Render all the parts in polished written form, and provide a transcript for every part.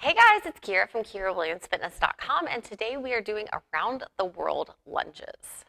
Hey guys, it's Kyra from KyraWilliamsFitness.com, and today we are doing around the world lunges.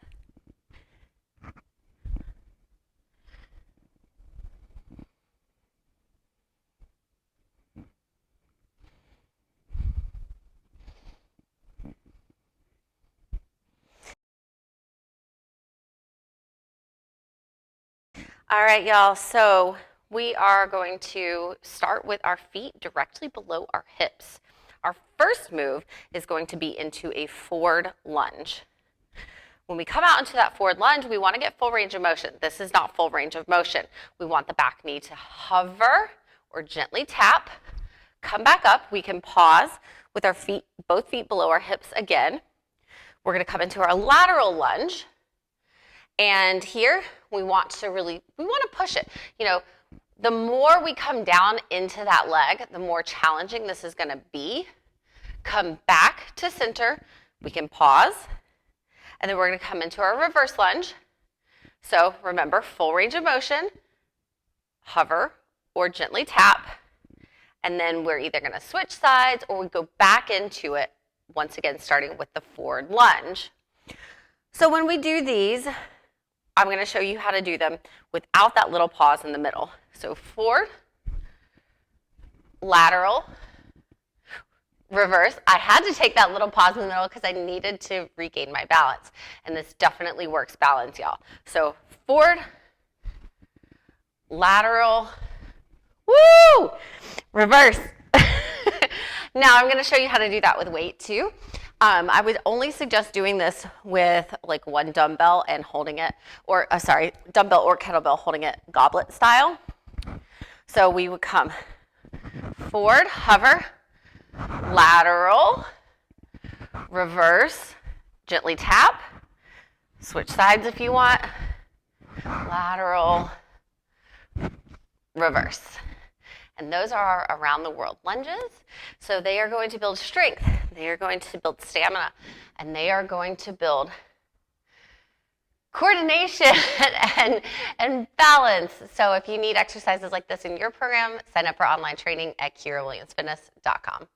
All right, y'all, so we are going to start with our feet directly below our hips. Our first move is going to be into a forward lunge. When we come out into that forward lunge, we want to get full range of motion. This is not full range of motion. We want the back knee to hover or gently tap, come back up. We can pause with our feet, both feet below our hips again. We're going to come into our lateral lunge. And here we want to push it. You know, the more we come down into that leg, the more challenging this is going to be. Come back to center. We can pause. And then we're going to come into our reverse lunge. So remember, full range of motion, hover or gently tap. And then we're either going to switch sides or we go back into it, once again, starting with the forward lunge. So when we do these, I'm going to show you how to do them without that little pause in the middle. So forward, lateral, reverse. I had to take that little pause in the middle because I needed to regain my balance. And this definitely works balance, y'all. So forward, lateral, woo, reverse. Now I'm going to show you how to do that with weight too. I would only suggest doing this with like one dumbbell and holding it, or dumbbell or kettlebell holding it goblet style. So we would come forward, hover, lateral, reverse, gently tap, switch sides if you want, lateral, reverse. And those are our around the world lunges. So they are going to build strength, they are going to build stamina, and they are going to build coordination and balance. So if you need exercises like this in your program, sign up for online training at KyraWilliamsFitness.com.